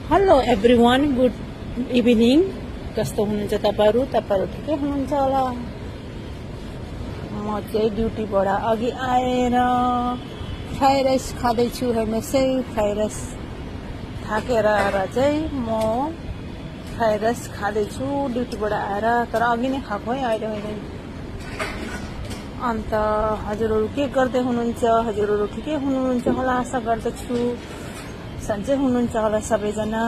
Hello everyone, good evening. कस्तो हुनुहुन्छ तपाईहरु? तपाईहरु ठिकै हुनुहुन्छ होला? म चाहिँ ड्युटीबाट अघि आएर फ्राई राइस खाँदैछु। हेर्नुहोस् है, फ्राई राइस थाकेर आएर चाहिँ म फ्राई राइस खाँदैछु ड्युटीबाट आएर। तर अघि नै खाएको है, अहिले होइन। अन्त हजुरहरू के गर्दै हुनुहुन्छ? हजुरहरू ठिकै हुनुहुन्छ होला आशा गर्दछु। सन्चै हुनुहुन्छ होला सबैजना।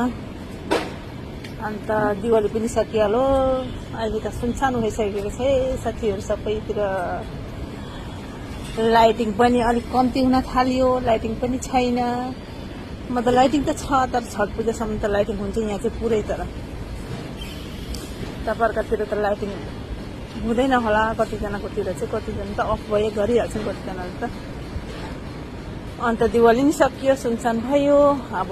अन्त दिवाली पनि सकिहाल्यो। अहिले त सुनसान भइसकेको छ है साथीहरू। सबैतिर लाइटिङ पनि अलिक कम्ती हुन थाल्यो। लाइटिङ पनि छैन। मतलब लाइटिङ त छ, तर छठ पूजासम्म त लाइटिङ हुन्छ यहाँ चाहिँ पुरै। तर तपाईँहरूकोतिर त लाइटिङ हुँदैन होला। कतिजनाकोतिर चाहिँ, कतिजना त अफ भयो गरिहाल्छन् कतिजनाले त। अन्त दिवाली पनि सकियो, सुनसान भयो। अब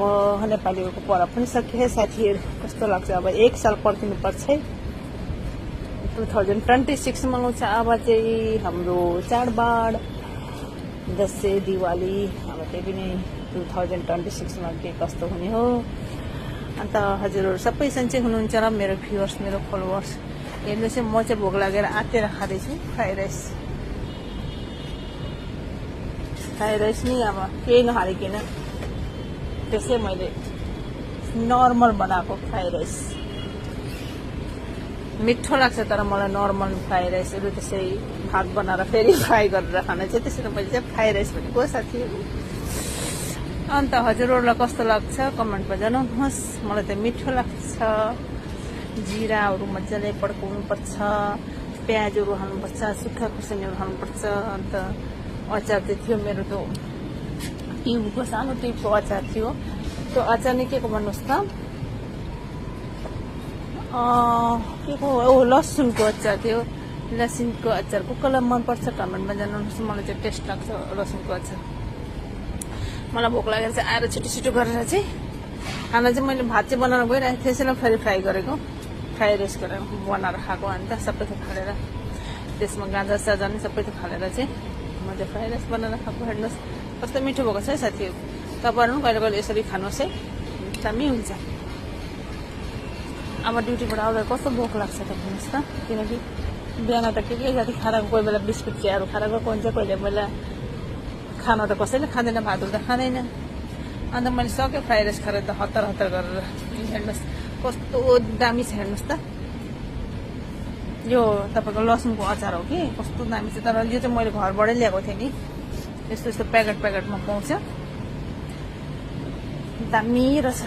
नेपालीहरूको पर्व पनि सकियो है साथीहरू। कस्तो लाग्छ? अब एक साल पर्खिनु पर्छ है। 2026 मनाउँछ अब चाहिँ हाम्रो चाडबाड दसैँ दिवाली। अब त्यही पनि 2026 मा के कस्तो हुने हो। अन्त हजुरहरू सबै सन्चै हुनुहुन्छ र मेरो भ्युअर्स, मेरो फलोवर्स। हेर्नु चाहिँ म चाहिँ भोग लागेर आतेर खाँदैछु फ्राई राइस। फ्राई राइस नि अब केही नहालिकन त्यसै मैले नर्मल बनाएको फ्राई राइस। मिठो लाग्छ तर मलाई नर्मल फ्राई राइसहरू। त्यसै भात बनाएर फेरि फ्राई गरेर खान चाहिँ, त्यसरी मैले चाहिँ फ्राई राइस भनेको साथीहरू। अन्त हजुरहरूलाई कस्तो लाग्छ कमेन्टमा जनाउनुहोस्। मलाई त मिठो लाग्छ। जिराहरू मजाले पड्काउनुपर्छ, प्याजहरू हाल्नुपर्छ, सुक्खा खुर्सानीहरू हाल्नुपर्छ। अन्त अचार चाहिँ थियो मेरो, त ट्युबको सानो ट्युबको अचार थियो। त्यो अचार नै के को भन्नुहोस् त, के को लसुनको अचार थियो। लसुनको अचार को कसलाई मनपर्छ कमेन्टमा जनाउनुहोस्। मलाई चाहिँ टेस्ट लाग्छ लसुनको अचार। मलाई भोक लागेर चाहिँ आएर छिटो छिटो गरेर चाहिँ खाना चाहिँ मैले भात चाहिँ बनाएर गइरहेको थिएँ। त्यसैले फेरि फ्राई गरेको, फ्राई राइस गरेर बनाएर खाएको। अन्त सबै थोक हालेर त्यसमा गाजर साजर नि सबै थोक हालेर चाहिँ म चाहिँ फ्राई राइस बनाएर खाएको। हेर्नुहोस् कस्तो मिठो भएको छ है साथीहरू। तपाईँहरू पनि कहिले कहिले यसरी खानुहोस् है, दामी हुन्छ। अब ड्युटीबाट आउँदा कस्तो भोक लाग्छ त भन्नुहोस् त। किनकि बिहान त के जाति खाएर, कोही बेला बिस्कुट चियाहरू खाएर गएको हुन्छ, कोही बेला खाना त कसैले खाँदैन, भातहरू त खाँदैन। अन्त मैले सकेँ फ्राई राइस खाएर त हतार हतार गरेर। हेर्नुहोस् कस्तो दामी छ, हेर्नुहोस् त। यो तपाईँको लसुनको अचार हो कि कस्तो दामी छ। तर यो चाहिँ मैले घरबाटै ल्याएको थिएँ नि। यस्तो यस्तो प्याकेटमा पाउँछ, दामी रहेछ।